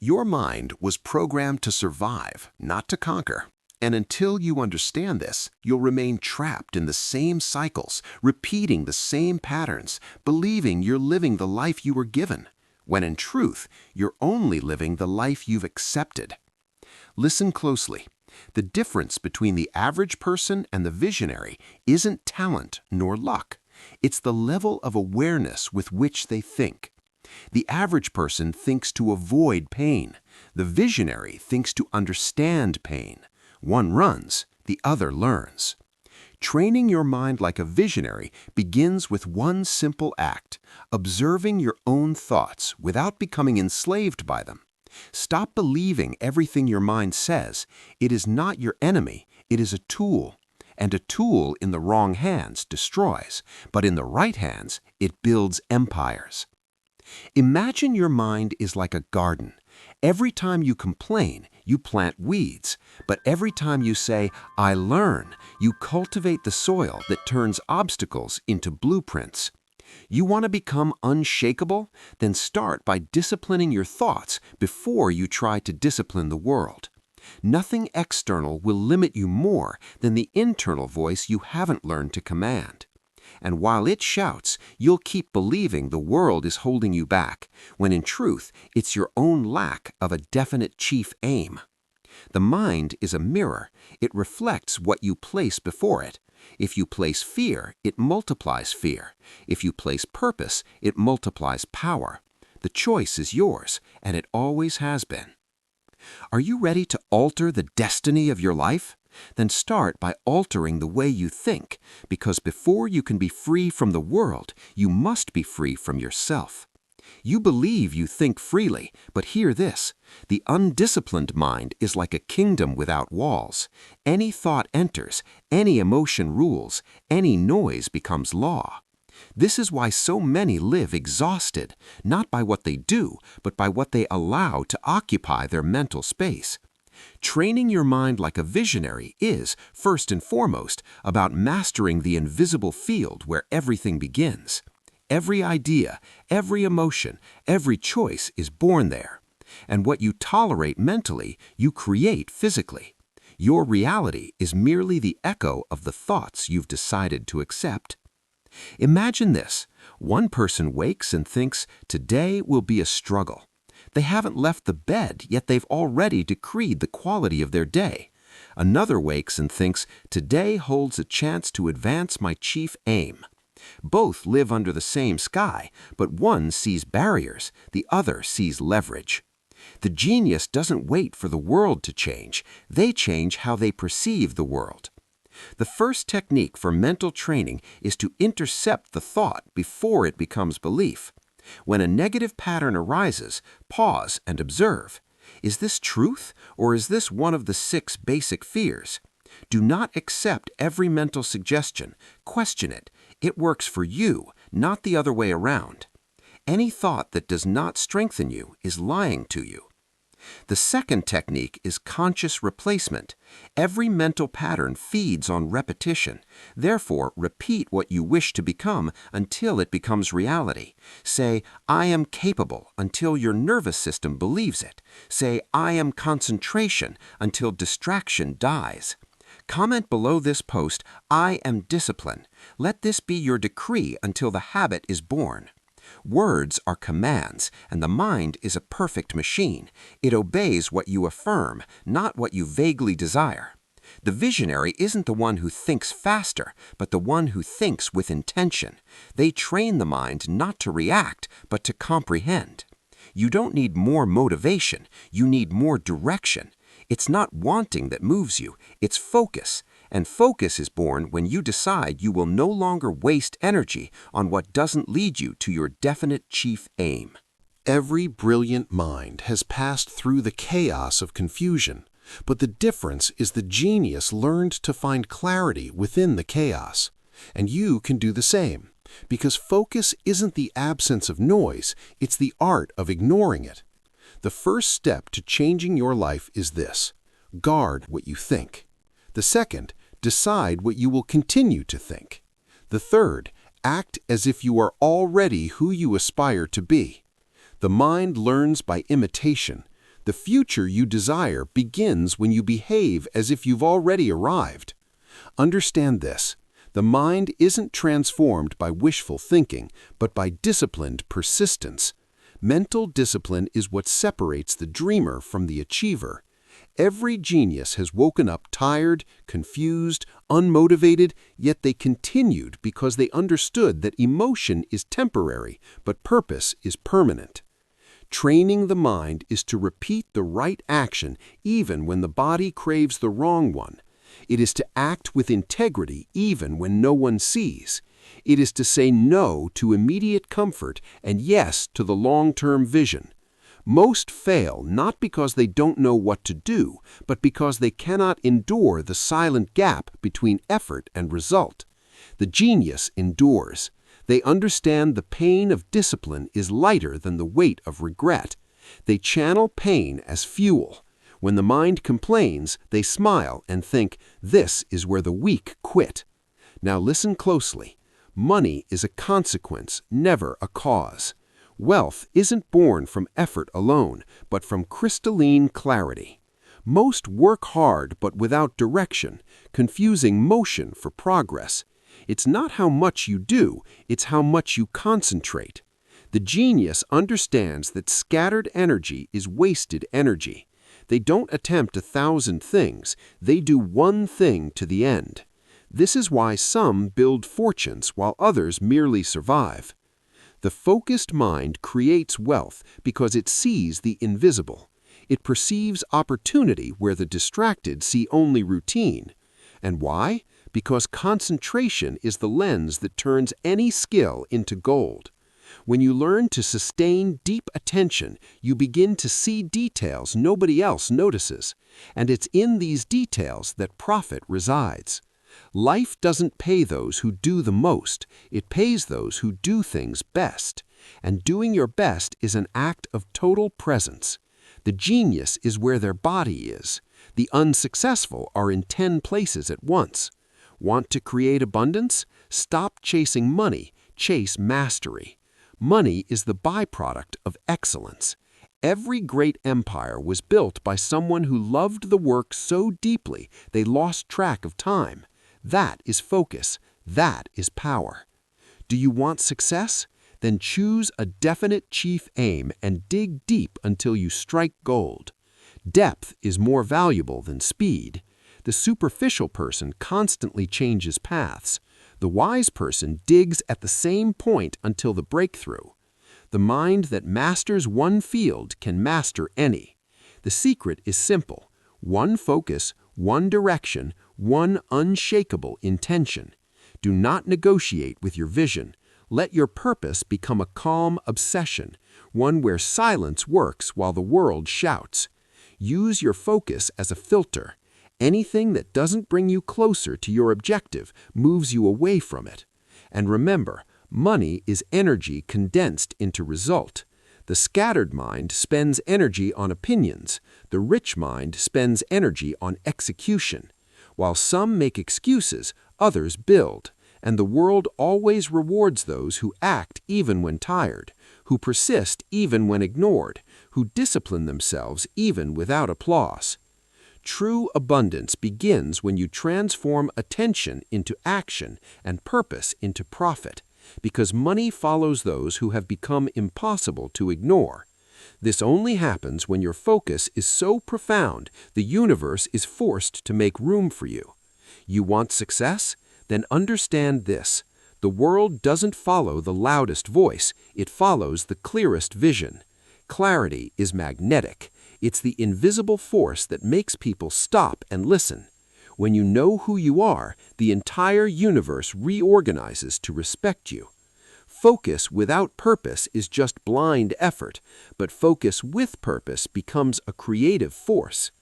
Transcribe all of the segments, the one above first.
Your mind was programmed to survive, not to conquer. And until you understand this, you'll remain trapped in the same cycles, repeating the same patterns, believing you're living the life you were given, when in truth, you're only living the life you've accepted. Listen closely. The difference between the average person and the visionary isn't talent nor luck. It's the level of awareness with which they think. The average person thinks to avoid pain. The visionary thinks to understand pain. One runs, the other learns. Training your mind like a visionary begins with one simple act: observing your own thoughts without becoming enslaved by them. Stop believing everything your mind says. It is not your enemy, it is a tool. And a tool in the wrong hands destroys, but in the right hands, it builds empires. Imagine your mind is like a garden. Every time you complain, you plant weeds. But every time you say, "I learn," you cultivate the soil that turns obstacles into blueprints. You want to become unshakable? Then start by disciplining your thoughts before you try to discipline the world. Nothing external will limit you more than the internal voice you haven't learned to command. And while it shouts, you'll keep believing the world is holding you back, when in truth, it's your own lack of a definite chief aim. The mind is a mirror. It reflects what you place before it. If you place fear, it multiplies fear. If you place purpose, it multiplies power. The choice is yours, and it always has been. Are you ready to alter the destiny of your life? Then start by altering the way you think, because before you can be free from the world, you must be free from yourself. You believe you think freely, but hear this: the undisciplined mind is like a kingdom without walls. Any thought enters, any emotion rules, any noise becomes law. This is why so many live exhausted, not by what they do, but by what they allow to occupy their mental space. Training your mind like a visionary is, first and foremost, about mastering the invisible field where everything begins. Every idea, every emotion, every choice is born there. And what you tolerate mentally, you create physically. Your reality is merely the echo of the thoughts you've decided to accept. Imagine this. One person wakes and thinks, "Today will be a struggle." They haven't left the bed, yet they've already decreed the quality of their day. Another wakes and thinks, "Today holds a chance to advance my chief aim." Both live under the same sky, but one sees barriers, the other sees leverage. The genius doesn't wait for the world to change. They change how they perceive the world. The first technique for mental training is to intercept the thought before it becomes belief. When a negative pattern arises, pause and observe. Is this truth, or is this one of the 6 basic fears? Do not accept every mental suggestion. Question it. It works for you, not the other way around. Any thought that does not strengthen you is lying to you. The second technique is conscious replacement. Every mental pattern feeds on repetition. Therefore, repeat what you wish to become until it becomes reality. Say, "I am capable," until your nervous system believes it. Say, "I am concentration," until distraction dies. Comment below this post, "I am discipline." Let this be your decree until the habit is born. Words are commands, and the mind is a perfect machine. It obeys what you affirm, not what you vaguely desire. The visionary isn't the one who thinks faster, but the one who thinks with intention. They train the mind not to react, but to comprehend. You don't need more motivation, you need more direction. It's not wanting that moves you, it's focus. And focus is born when you decide you will no longer waste energy on what doesn't lead you to your definite chief aim. Every brilliant mind has passed through the chaos of confusion, but the difference is the genius learned to find clarity within the chaos. And you can do the same, because focus isn't the absence of noise, it's the art of ignoring it. The first step to changing your life is this: guard what you think. The second, decide what you will continue to think. The third, act as if you are already who you aspire to be. The mind learns by imitation. The future you desire begins when you behave as if you've already arrived. Understand this. The mind isn't transformed by wishful thinking, but by disciplined persistence. Mental discipline is what separates the dreamer from the achiever. Every genius has woken up tired, confused, unmotivated, yet they continued because they understood that emotion is temporary, but purpose is permanent. Training the mind is to repeat the right action even when the body craves the wrong one. It is to act with integrity even when no one sees. It is to say no to immediate comfort and yes to the long-term vision. Most fail not because they don't know what to do, but because they cannot endure the silent gap between effort and result. The genius endures. They understand the pain of discipline is lighter than the weight of regret. They channel pain as fuel. When the mind complains, they smile and think, "This is where the weak quit." Now listen closely. Money is a consequence, never a cause. Wealth isn't born from effort alone, but from crystalline clarity. Most work hard but without direction, confusing motion for progress. It's not how much you do, it's how much you concentrate. The genius understands that scattered energy is wasted energy. They don't attempt 1,000 things, they do one thing to the end. This is why some build fortunes while others merely survive. The focused mind creates wealth because it sees the invisible. It perceives opportunity where the distracted see only routine. And why? Because concentration is the lens that turns any skill into gold. When you learn to sustain deep attention, you begin to see details nobody else notices. And it's in these details that profit resides. Life doesn't pay those who do the most, it pays those who do things best. And doing your best is an act of total presence. The genius is where their body is. The unsuccessful are in 10 places at once. Want to create abundance? Stop chasing money, chase mastery. Money is the byproduct of excellence. Every great empire was built by someone who loved the work so deeply they lost track of time. That is focus. That is power. Do you want success? Then choose a definite chief aim and dig deep until you strike gold. Depth is more valuable than speed. The superficial person constantly changes paths. The wise person digs at the same point until the breakthrough. The mind that masters one field can master any. The secret is simple. One focus, one direction, one unshakable intention. Do not negotiate with your vision. Let your purpose become a calm obsession, one where silence works while the world shouts. Use your focus as a filter. Anything that doesn't bring you closer to your objective moves you away from it. And remember, money is energy condensed into result. The scattered mind spends energy on opinions. The rich mind spends energy on execution. While some make excuses, others build. And the world always rewards those who act even when tired, who persist even when ignored, who discipline themselves even without applause. True abundance begins when you transform attention into action and purpose into profit, because money follows those who have become impossible to ignore. This only happens when your focus is so profound the universe is forced to make room for you. You want success? Then understand this. The world doesn't follow the loudest voice, it follows the clearest vision. Clarity is magnetic. It's the invisible force that makes people stop and listen. When you know who you are, the entire universe reorganizes to respect you. Focus without purpose is just blind effort, but focus with purpose becomes a creative force.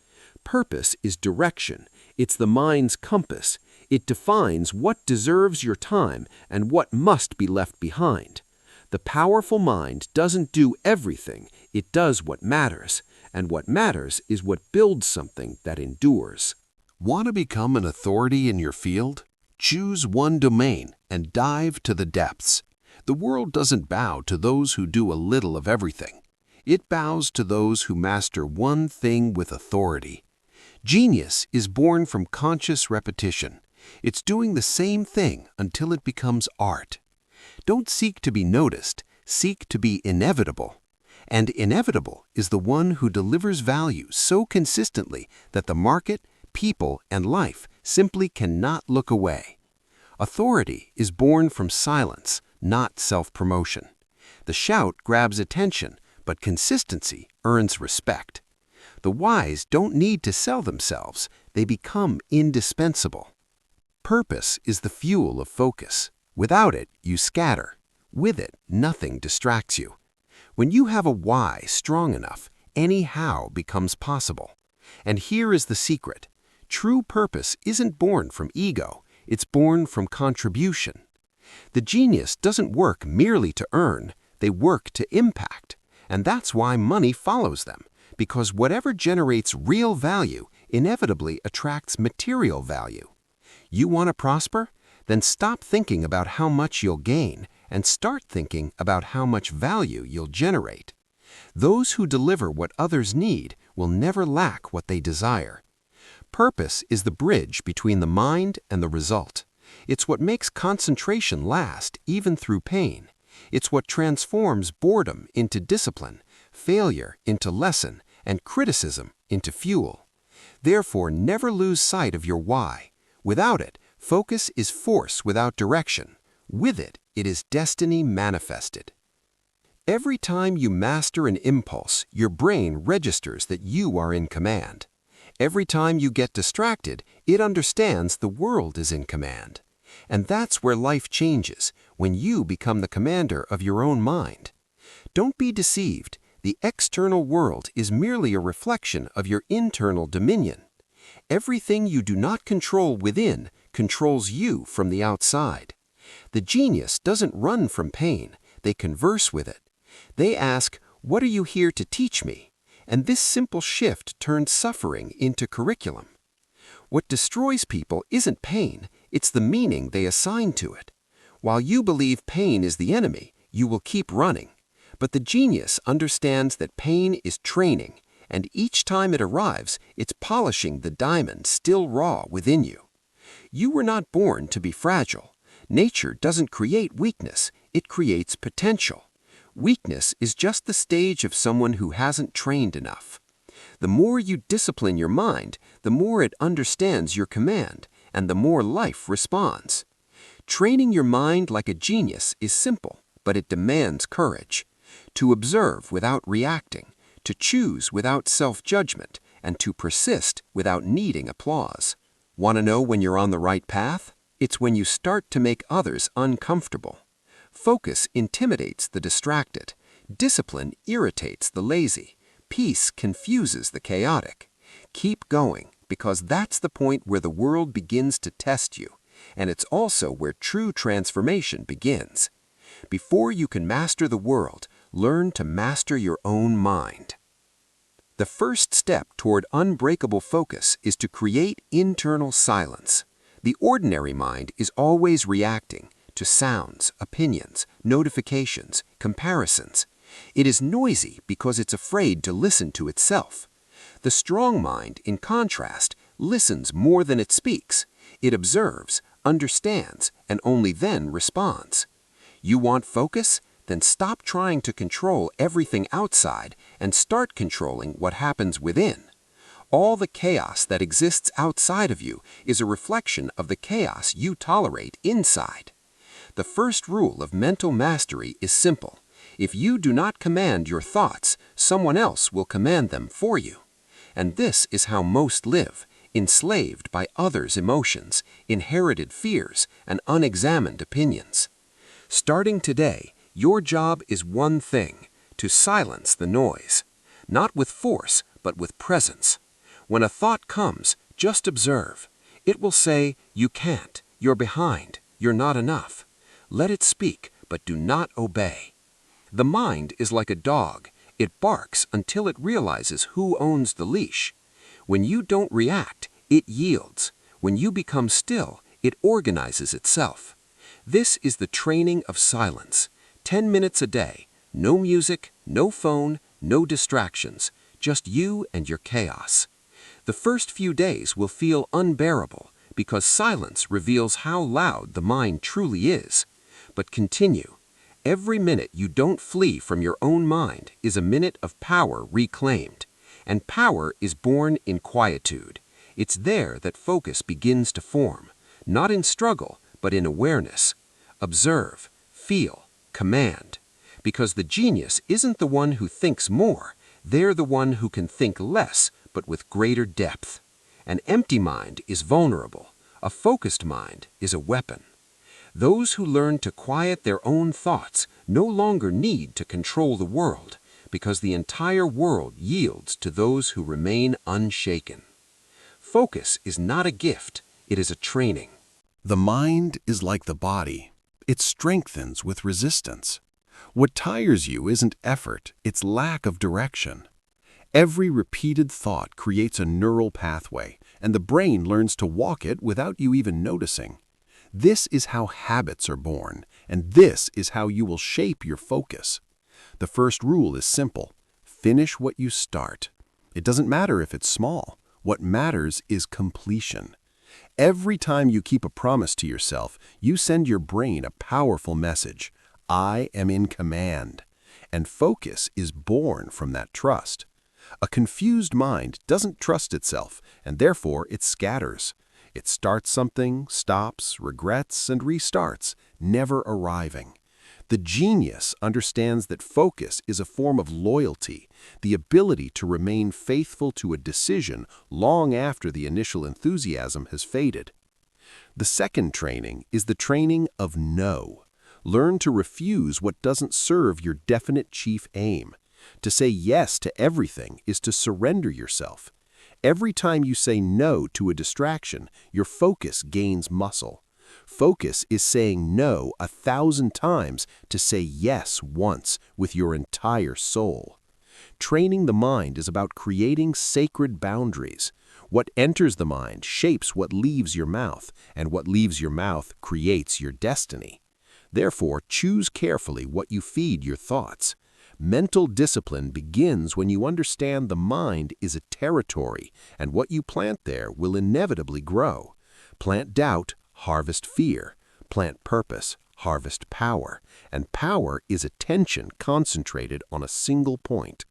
Purpose is direction. It's the mind's compass. It defines what deserves your time and what must be left behind. The powerful mind doesn't do everything, it does what matters. And what matters is what builds something that endures. Want to become an authority in your field? Choose one domain and dive to the depths. The world doesn't bow to those who do a little of everything. It bows to those who master one thing with authority. Genius is born from conscious repetition. It's doing the same thing until it becomes art. Don't seek to be noticed, seek to be inevitable. And inevitable is the one who delivers value so consistently that the market, people, and life simply cannot look away. Authority is born from silence, not self-promotion. The shout grabs attention, but consistency earns respect. The wise don't need to sell themselves, they become indispensable. Purpose is the fuel of focus. Without it, you scatter. With it, nothing distracts you. When you have a why strong enough, any how becomes possible. And here is the secret. True purpose isn't born from ego, it's born from contribution. The genius doesn't work merely to earn, they work to impact. And that's why money follows them, because whatever generates real value inevitably attracts material value. You want to prosper? Then stop thinking about how much you'll gain and start thinking about how much value you'll generate. Those who deliver what others need will never lack what they desire. Purpose is the bridge between the mind and the result. It's what makes concentration last even through pain. It's what transforms boredom into discipline, failure into lesson, and criticism into fuel. Therefore, never lose sight of your why. Without it, focus is force without direction. With it, it is destiny manifested. Every time you master an impulse, your brain registers that you are in command. Every time you get distracted, it understands the world is in command. And that's where life changes, when you become the commander of your own mind. Don't be deceived. The external world is merely a reflection of your internal dominion. Everything you do not control within controls you from the outside. The genius doesn't run from pain, they converse with it. They ask, "What are you here to teach me?" And this simple shift turns suffering into curriculum. What destroys people isn't pain, it's the meaning they assign to it. While you believe pain is the enemy, you will keep running. But the genius understands that pain is training, and each time it arrives, it's polishing the diamond still raw within you. You were not born to be fragile. Nature doesn't create weakness, it creates potential. Weakness is just the stage of someone who hasn't trained enough. The more you discipline your mind, the more it understands your command, and the more life responds. Training your mind like a genius is simple, but it demands courage. To observe without reacting, to choose without self-judgment, and to persist without needing applause. Want to know when you're on the right path? It's when you start to make others uncomfortable. Focus intimidates the distracted. Discipline irritates the lazy. Peace confuses the chaotic. Keep going, because that's the point where the world begins to test you, and it's also where true transformation begins. Before you can master the world, learn to master your own mind. The first step toward unbreakable focus is to create internal silence. The ordinary mind is always reacting to sounds, opinions, notifications, comparisons. It is noisy because it's afraid to listen to itself. The strong mind, in contrast, listens more than it speaks. It observes, understands, and only then responds. You want focus? Then stop trying to control everything outside and start controlling what happens within. All the chaos that exists outside of you is a reflection of the chaos you tolerate inside. The first rule of mental mastery is simple. If you do not command your thoughts, someone else will command them for you. And this is how most live, enslaved by others' emotions, inherited fears, and unexamined opinions. Starting today, your job is one thing: to silence the noise. Not with force, but with presence. When a thought comes, just observe. It will say, "You can't, you're behind, you're not enough." Let it speak, but do not obey. The mind is like a dog. It barks until it realizes who owns the leash. When you don't react, it yields. When you become still, it organizes itself. This is the training of silence. 10 minutes a day. No music, no phone, no distractions, just you and your chaos. The first few days will feel unbearable because silence reveals how loud the mind truly is. But continue. Every minute you don't flee from your own mind is a minute of power reclaimed. And power is born in quietude. It's there that focus begins to form, not in struggle, but in awareness. Observe, feel, command. Because the genius isn't the one who thinks more, they're the one who can think less, but with greater depth. An empty mind is vulnerable. A focused mind is a weapon. Those who learn to quiet their own thoughts no longer need to control the world, because the entire world yields to those who remain unshaken. Focus is not a gift, it is a training. The mind is like the body. It strengthens with resistance. What tires you isn't effort, it's lack of direction. Every repeated thought creates a neural pathway, and the brain learns to walk it without you even noticing. This is how habits are born, and this is how you will shape your focus. The first rule is simple. Finish what you start. It doesn't matter if it's small. What matters is completion. Every time you keep a promise to yourself, you send your brain a powerful message. I am in command. And focus is born from that trust. A confused mind doesn't trust itself, and therefore it scatters. It starts something, stops, regrets, and restarts, never arriving. The genius understands that focus is a form of loyalty, the ability to remain faithful to a decision long after the initial enthusiasm has faded. The second training is the training of no. Learn to refuse what doesn't serve your definite chief aim. To say yes to everything is to surrender yourself. Every time you say no to a distraction, your focus gains muscle. Focus is saying no 1,000 times to say yes once with your entire soul. Training the mind is about creating sacred boundaries. What enters the mind shapes what leaves your mouth, and what leaves your mouth creates your destiny. Therefore, choose carefully what you feed your thoughts. Mental discipline begins when you understand the mind is a territory, and what you plant there will inevitably grow. Plant doubt, harvest fear. Plant purpose, harvest power. And power is attention concentrated on a single point.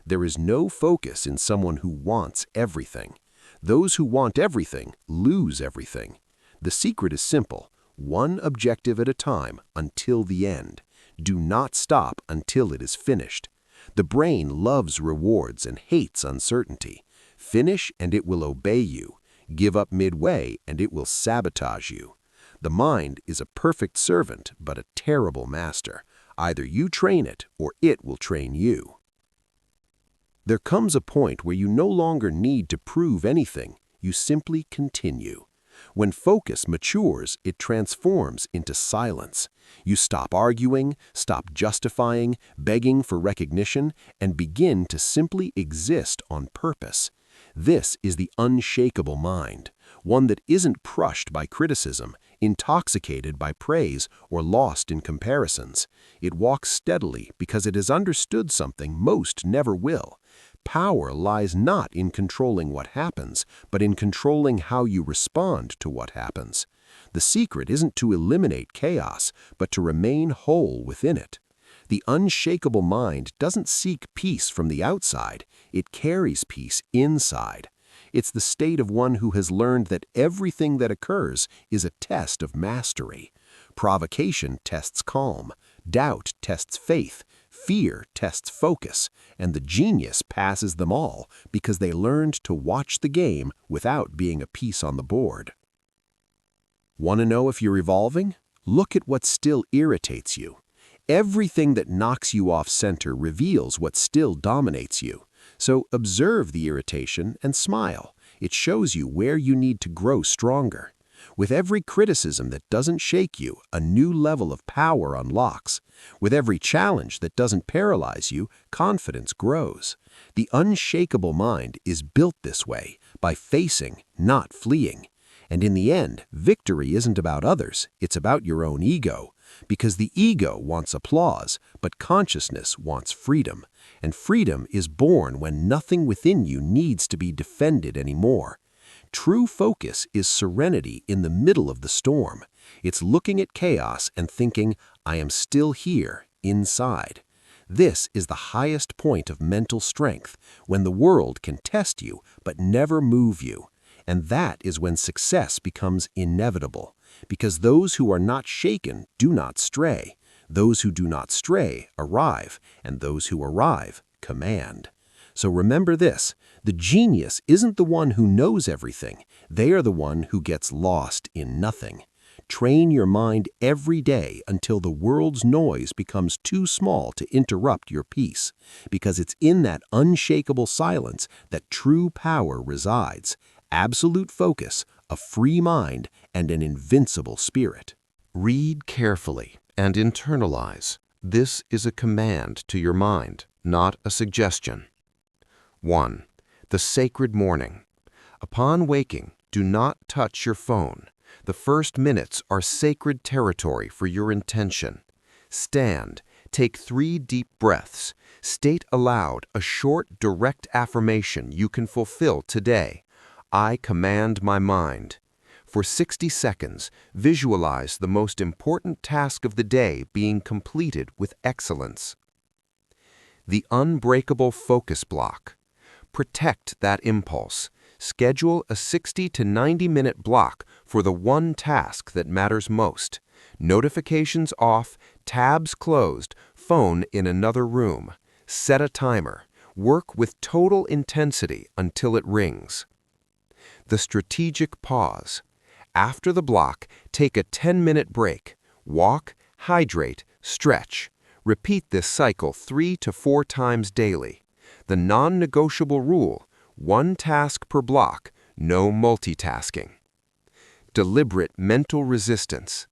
There is no focus in someone who wants everything. Those who want everything lose everything. The secret is simple. One objective at a time until the end. Do not stop until it is finished. The brain loves rewards and hates uncertainty. Finish and it will obey you. Give up midway and it will sabotage you. The mind is a perfect servant but a terrible master. Either you train it or it will train you. There comes a point where you no longer need to prove anything. You simply continue. When focus matures, it transforms into silence. You stop arguing, stop justifying, begging for recognition, and begin to simply exist on purpose. This is the unshakable mind, one that isn't crushed by criticism, intoxicated by praise, or lost in comparisons. It walks steadily because it has understood something most never will. Power lies not in controlling what happens, but in controlling how you respond to what happens. The secret isn't to eliminate chaos, but to remain whole within it. The unshakable mind doesn't seek peace from the outside, it carries peace inside. It's the state of one who has learned that everything that occurs is a test of mastery. Provocation tests calm, doubt tests faith, fear tests focus, and the genius passes them all because they learned to watch the game without being a piece on the board. Want to know if you're evolving? Look at what still irritates you. Everything that knocks you off center reveals what still dominates you. So observe the irritation and smile. It shows you where you need to grow stronger. With every criticism that doesn't shake you, a new level of power unlocks. With every challenge that doesn't paralyze you, confidence grows. The unshakable mind is built this way, by facing, not fleeing. And in the end, victory isn't about others, it's about your own ego. Because the ego wants applause, but consciousness wants freedom. And freedom is born when nothing within you needs to be defended anymore. True focus is serenity in the middle of the storm. It's looking at chaos and thinking, I am still here, inside. This is the highest point of mental strength, when the world can test you but never move you. And that is when success becomes inevitable, because those who are not shaken do not stray. Those who do not stray arrive, and those who arrive command. So remember this, the genius isn't the one who knows everything, they are the one who gets lost in nothing. Train your mind every day until the world's noise becomes too small to interrupt your peace, because it's in that unshakable silence that true power resides, absolute focus, a free mind, and an invincible spirit. Read carefully and internalize. This is a command to your mind, not a suggestion. 1. The sacred morning. Upon waking, do not touch your phone. The first minutes are sacred territory for your intention. Stand, take 3 deep breaths, state aloud a short, direct affirmation you can fulfill today. I command my mind. For 60 seconds, visualize the most important task of the day being completed with excellence. The unbreakable focus block. Protect that impulse. Schedule a 60 to 90-minute block for the one task that matters most. Notifications off, tabs closed, phone in another room. Set a timer. Work with total intensity until it rings. The strategic pause. After the block, take a 10-minute break. Walk, hydrate, stretch. Repeat this cycle 3 to 4 times daily. The non-negotiable rule: 1 task per block, no multitasking. Deliberate mental resistance.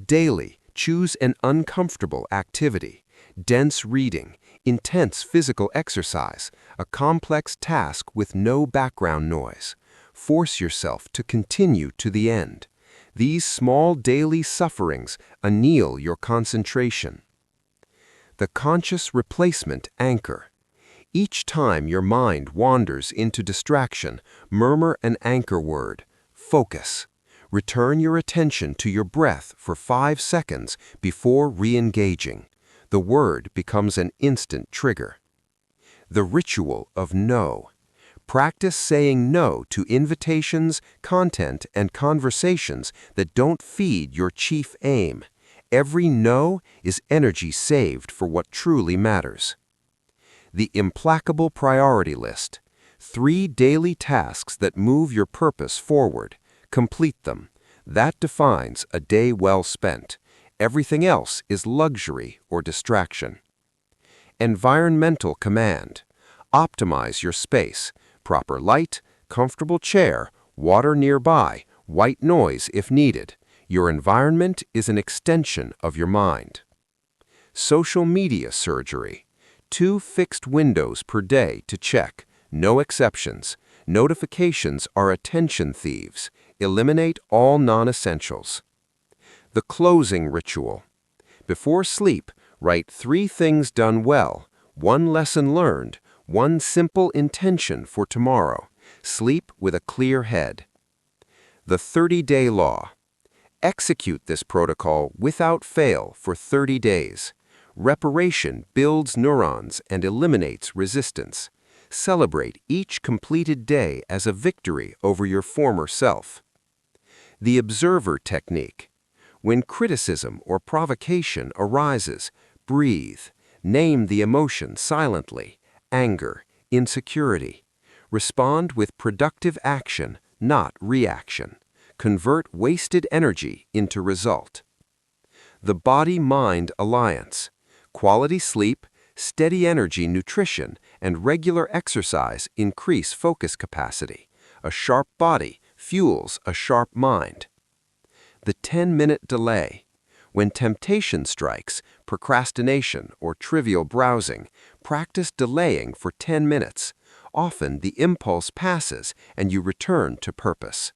Daily, choose an uncomfortable activity. Dense reading, intense physical exercise, a complex task with no background noise. Force yourself to continue to the end. These small daily sufferings anneal your concentration. The conscious replacement anchor. Each time your mind wanders into distraction, murmur an anchor word: focus. Return your attention to your breath for 5 seconds before re-engaging. The word becomes an instant trigger. The ritual of no. Practice saying no to invitations, content, and conversations that don't feed your chief aim. Every no is energy saved for what truly matters. The implacable priority list. 3 daily tasks that move your purpose forward. Complete them. That defines a day well spent. Everything else is luxury or distraction. Environmental command. Optimize your space. Proper light, comfortable chair, water nearby, white noise if needed. Your environment is an extension of your mind. Social media surgery. 2 fixed windows per day to check. No exceptions. Notifications are attention thieves. Eliminate all non-essentials. The closing ritual. Before sleep, write 3 things done well, 1 lesson learned, 1 simple intention for tomorrow. Sleep with a clear head. The 30-day law. Execute this protocol without fail for 30 days. Reparation builds neurons and eliminates resistance. Celebrate each completed day as a victory over your former self. The observer technique. When criticism or provocation arises, breathe. Name the emotion silently. Anger, insecurity. Respond with productive action, not reaction. Convert wasted energy into result. The body-mind alliance. Quality sleep, steady energy nutrition, and regular exercise increase focus capacity. A sharp body fuels a sharp mind. The 10-minute delay. When temptation strikes, procrastination, or trivial browsing, practice delaying for 10 minutes. Often the impulse passes and you return to purpose.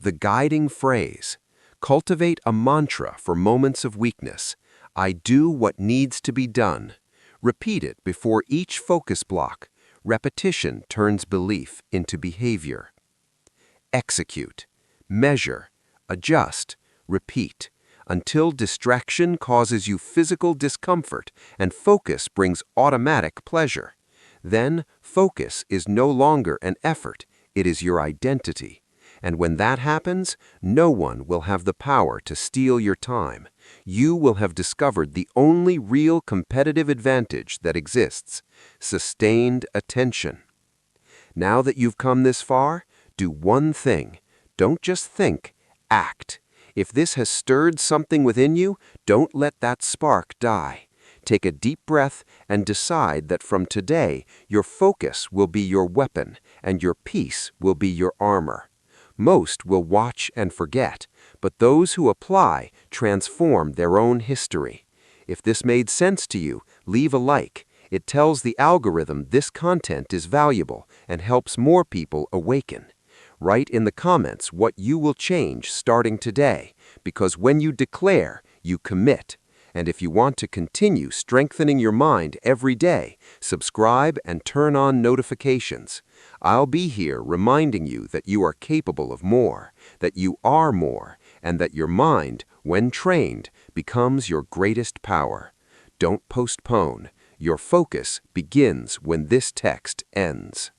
The guiding phrase. Cultivate a mantra for moments of weakness. I do what needs to be done. Repeat it before each focus block. Repetition turns belief into behavior. Execute. Measure. Adjust. Repeat. Until distraction causes you physical discomfort and focus brings automatic pleasure. Then, focus is no longer an effort, it is your identity. And when that happens, no one will have the power to steal your time. You will have discovered the only real competitive advantage that exists: sustained attention. Now that you've come this far, do one thing. Don't just think, act. If this has stirred something within you, don't let that spark die. Take a deep breath and decide that from today, your focus will be your weapon and your peace will be your armor. Most will watch and forget, but those who apply transform their own history. If this made sense to you, leave a like. It tells the algorithm this content is valuable and helps more people awaken. Write in the comments what you will change starting today, because when you declare, you commit. And if you want to continue strengthening your mind every day, subscribe and turn on notifications. I'll be here reminding you that you are capable of more, that you are more, and that your mind, when trained, becomes your greatest power. Don't postpone. Your focus begins when this text ends.